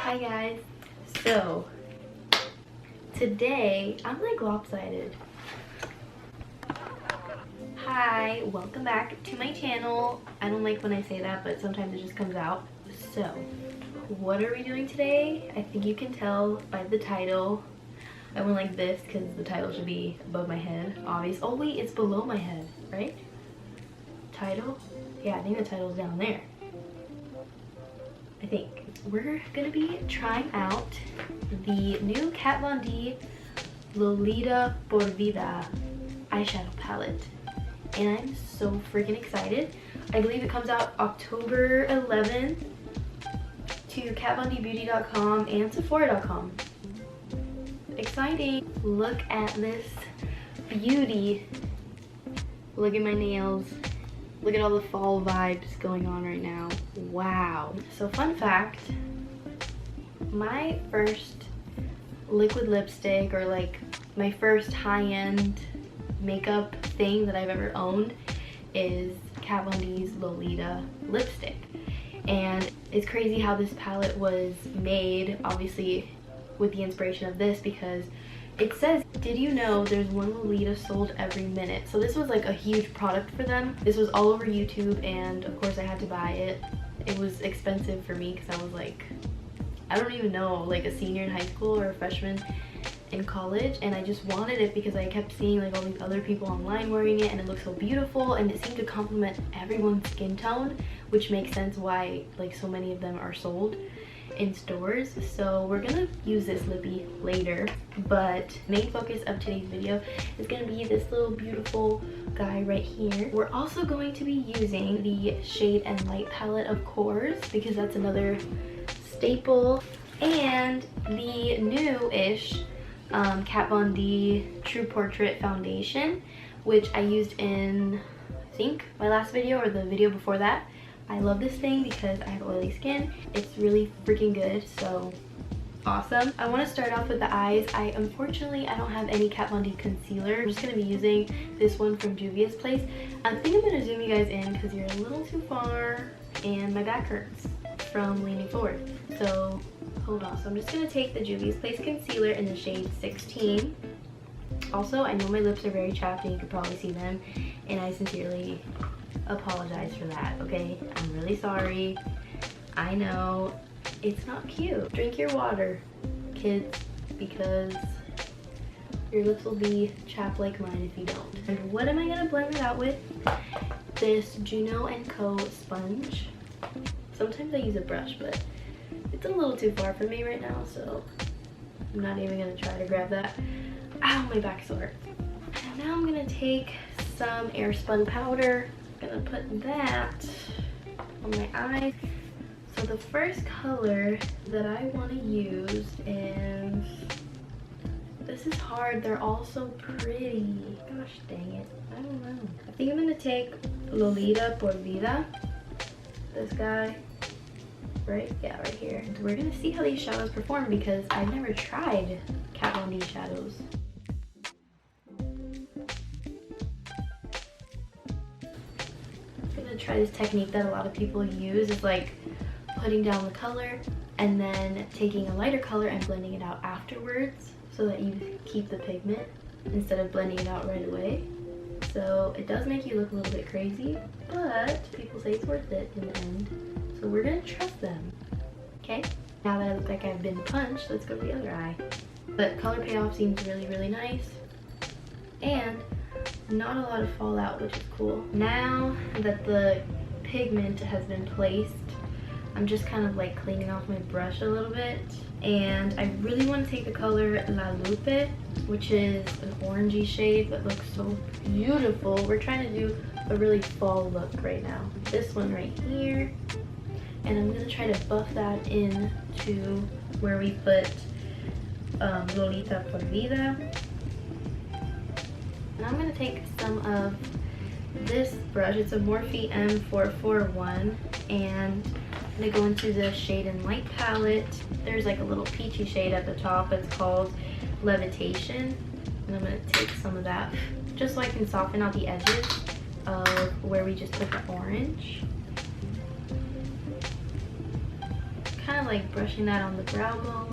Hi guys. So today I'm like lopsided. Hi, welcome back to my channel. I don't like when I say that, but sometimes it just comes out. So what are we doing today? I think you can tell by the title. I went like this because the title should be above my head, obvious. Oh wait, it's below my head, right? Title? Yeah, I think the title's down there. I think. We're gonna be trying out the new Kat Von D Lolita Por Vida eyeshadow palette. And I'm so freaking excited. I believe it comes out October 11th to katvonDbeauty.com and Sephora.com. Exciting. Look at this beauty. Look at my nails. Look at all the fall vibes going on right now. Wow. So fun fact, my first liquid lipstick, or like my first high-end makeup thing that I've ever owned, is Kat Von D's Lolita lipstick. And it's crazy how this palette was made, obviously with the inspiration of this, because it says, did you know there's one Lolita sold every minute? So this was like a huge product for them. This was all over YouTube, and of course I had to buy it. It was expensive for me because I was like, I don't even know, like a senior in high school or a freshman in college, and I just wanted it because I kept seeing like all these other people online wearing it, and it looked so beautiful, and it seemed to complement everyone's skin tone, which makes sense why like so many of them are sold in stores. So we're gonna use this lippy later, but main focus of today's video is gonna be this little beautiful guy right here. We're also going to be using the Shade and Light palette, of course, because that's another staple, and the new-ish Kat Von D True Portrait foundation, which I used in, I think, my last video or the video before that. I love this thing because I have oily skin. It's really freaking good, so awesome. I want to start off with the eyes. Unfortunately, I don't have any Kat Von D concealer. I'm just going to be using this one from Juvia's Place. I think I'm going to zoom you guys in because you're a little too far and my back hurts from leaning forward. So hold on. So I'm just going to take the Juvia's Place concealer in the shade 16. Also, I know my lips are very chapped and you can probably see them, and I sincerely apologize for that, okay? I'm really sorry. I know it's not cute. Drink your water, kids, because your lips will be chapped like mine if you don't. And what am I gonna blend it out with? This Juno & Co sponge. Sometimes I use a brush, but it's a little too far for me right now, so I'm not even gonna try to grab that. Ow, my back's sore. And now I'm gonna take some Airspun powder. Gonna put that on my eyes. So the first color that I want to use is, this is hard, they're all so pretty. Gosh dang it, I don't know. I think I'm gonna take Lolita Por Vida, this guy, right? Yeah, right here. We're gonna see how these shadows perform because I've never tried Kat Von D shadows. Try this technique that a lot of people use, is like putting down the color and then taking a lighter color and blending it out afterwards so that you keep the pigment instead of blending it out right away. So it does make you look a little bit crazy, but people say it's worth it in the end. So we're gonna trust them. Okay, now that I look like I've been punched, let's go to the other eye. But color payoff seems really, really nice. And not a lot of fallout, which is cool. Now that the pigment has been placed, I'm just kind of like cleaning off my brush a little bit. And I really want to take the color La Lupe, which is an orangey shade that looks so beautiful. We're trying to do a really fall look right now. This one right here. And I'm going to try to buff that in to where we put Lolita Por Vida. And I'm going to take some of this brush. It's a Morphe M441, and I'm going to go into the Shade and Light palette. There's like a little peachy shade at the top. It's called Levitation. And I'm going to take some of that just so I can soften out the edges of where we just put the orange. Kind of like brushing that on the brow bone.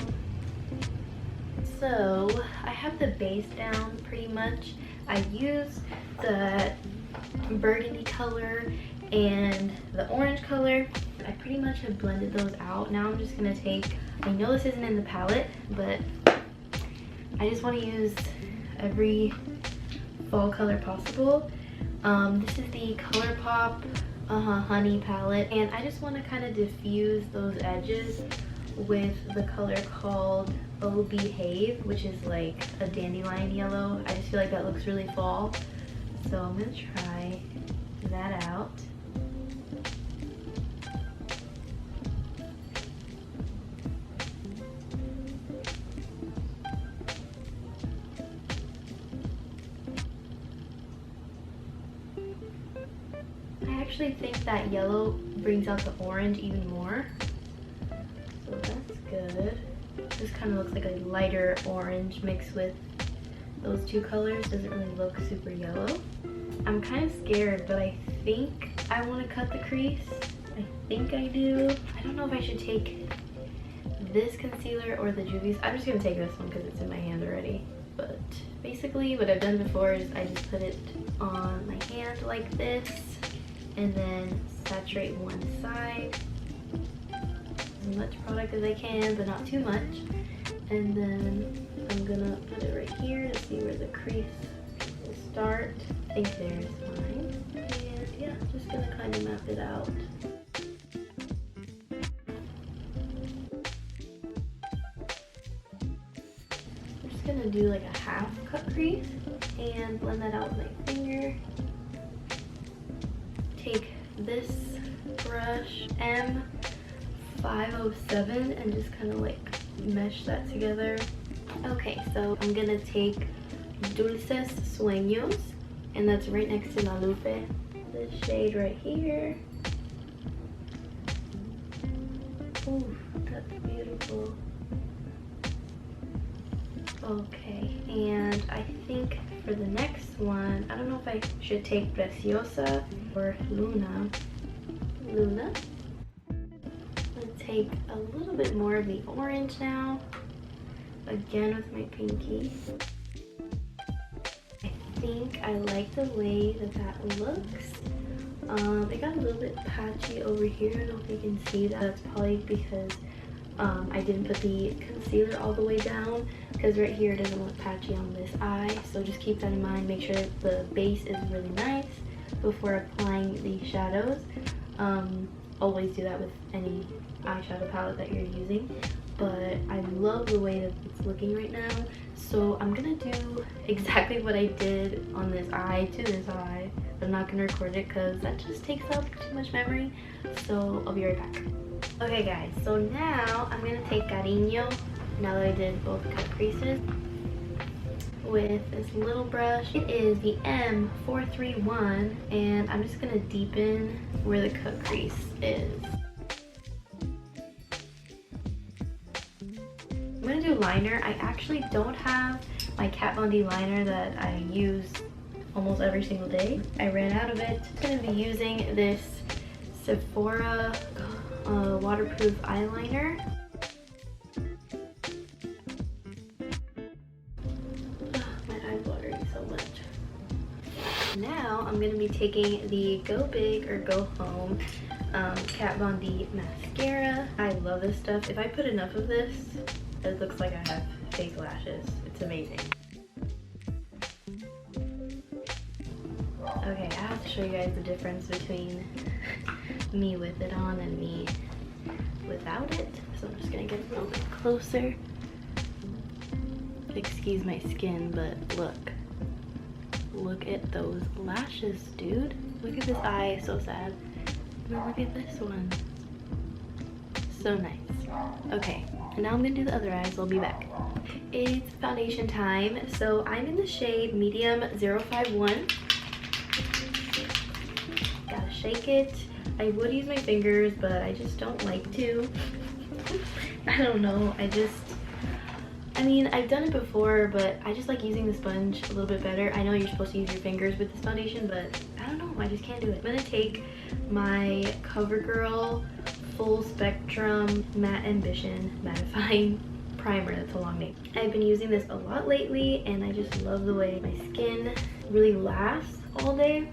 So I have the base down pretty much. I use the burgundy color and the orange color. I pretty much have blended those out. Now I'm just gonna take, I know this isn't in the palette, but I just want to use every fall color possible. This is the ColourPop Honey palette, and I just want to kind of diffuse those edges with the color called Oh Behave, which is like a dandelion yellow. I just feel like that looks really fall, so I'm gonna try that out. I actually think that yellow brings out the orange even more, so that's good. This kind of looks like a lighter orange mixed with those two colors. Doesn't really look super yellow. I'm kind of scared, but I think I want to cut the crease. I think I do. I don't know if I should take this concealer or the Juvia's. I'm just gonna take this one because it's in my hand already. But basically what I've done before is I just put it on my hand like this and then saturate one side. As much product as I can, but not too much. And then I'm gonna put it right here to see where the crease will start. I think there's mine. And yeah, just gonna kind of map it out. I'm just gonna do like a half cut crease and blend that out with my finger. Take this brush, M507, and just kind of like mesh that together. Okay, so I'm gonna take Dulces Sueños, and that's right next to La Lupe. This shade right here. Ooh, that's beautiful. Okay, and I think for the next one, I don't know if I should take Preciosa or Luna. I'm gonna take a little bit more of the orange now, again with my pinky. I think I like the way that that looks. It got a little bit patchy over here. I don't know if you can see that. That's probably because I didn't put the concealer all the way down, because right here it doesn't look patchy on this eye. So just keep that in mind. Make sure the base is really nice before applying the shadows. Always do that with any eyeshadow palette that you're using. But I love the way that it's looking right now. So I'm gonna do exactly what I did on this eye to this eye. I'm not gonna record it because that just takes up too much memory. So I'll be right back. Okay guys, so now I'm gonna take Cariño, now that I did both cut creases, with this little brush. It is the M431, and I'm just gonna deepen where the cut crease is. I'm gonna do liner. I actually don't have my Kat Von D liner that I use almost every single day. I ran out of it. I'm gonna be using this Sephora waterproof eyeliner. My eye's watering so much. Now I'm gonna be taking the Go Big or Go Home Kat Von D mascara. I love this stuff. If I put enough of this, it looks like I have fake lashes. It's amazing. Okay, I have to show you guys the difference between me with it on and me without it. So I'm just gonna get a little bit closer. Excuse my skin, but look at those lashes, dude. Look at this eye, so sad. And then look at this one, so nice. Okay, and now I'm gonna do the other eye, so I'll be back. It's foundation time. So I'm in the shade medium 051. Gotta shake it. I would use my fingers, but I just don't like to. I don't know, I mean, I've done it before, but I just like using the sponge a little bit better. I know you're supposed to use your fingers with this foundation, but I don't know, I just can't do it. I'm gonna take my CoverGirl Full Spectrum Matte Ambition Mattifying Primer. That's a long name. I've been using this a lot lately and I just love the way my skin really lasts all day.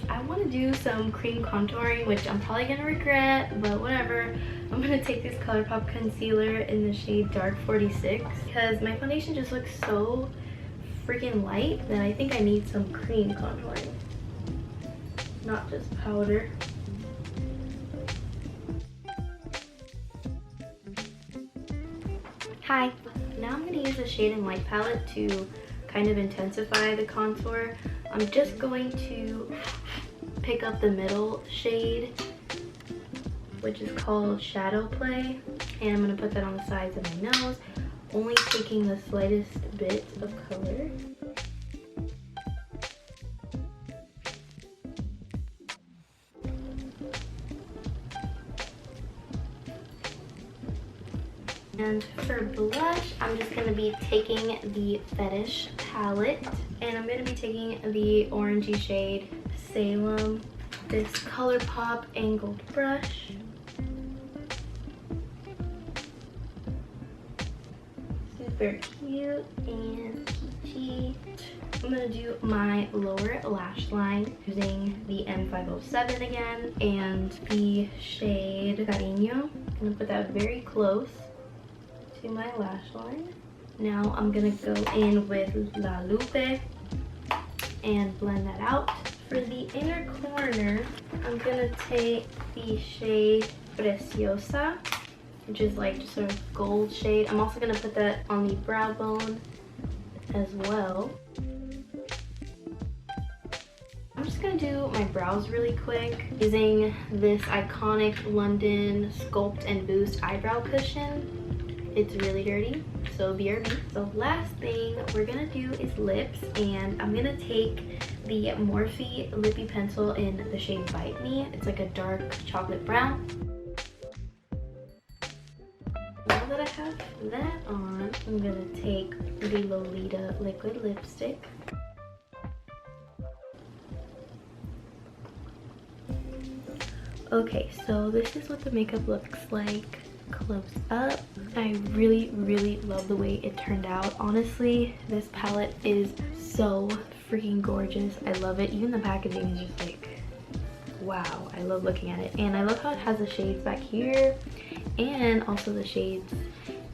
I want to do some cream contouring, which I'm probably going to regret, but whatever. I'm going to take this ColourPop concealer in the shade Dark 46 because my foundation just looks so freaking light that I think I need some cream contouring, not just powder. Hi. Now I'm going to use the Shade and Light palette to kind of intensify the contour. I'm just going to pick up the middle shade, which is called Shadow Play, and I'm going to put that on the sides of my nose, only taking the slightest bit of color. And for blush, I'm just going to be taking the Fetish palette, and I'm going to be taking the orangey shade Salem, this ColourPop angled brush. Super cute and peachy. I'm going to do my lower lash line using the M507 again and the shade Cariño. I'm going to put that very close to my lash line. Now I'm gonna go in with La Lupe and blend that out. For the inner corner, I'm gonna take the shade Preciosa, which is like just sort of gold shade. I'm also gonna put that on the brow bone as well. I'm just gonna do my brows really quick using this iconic London Sculpt and Boost eyebrow cushion. It's really dirty, so BRB. The last thing we're gonna do is lips, and I'm gonna take the Morphe Lippy Pencil in the shade Bite Me. It's like a dark chocolate brown. Now that I have that on, I'm gonna take the Lolita liquid lipstick. Okay, so this is what the makeup looks like close up. I really love the way it turned out. Honestly, this palette is so freaking gorgeous. I love it. Even the packaging is just like, wow, I love looking at it. And I love how it has the shades back here and also the shades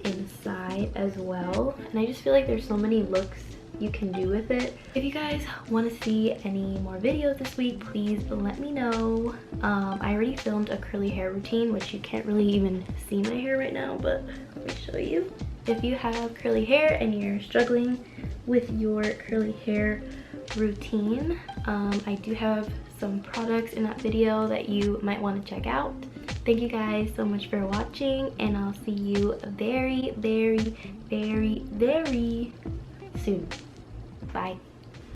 inside as well. And I just feel like there's so many looks you can do with it. If you guys want to see any more videos this week, please let me know. I already filmed a curly hair routine, which you can't really even see my hair right now, but let me show you. If you have curly hair and you're struggling with your curly hair routine, I do have some products in that video that you might want to check out. Thank you guys so much for watching, and I'll see you very soon. Bye.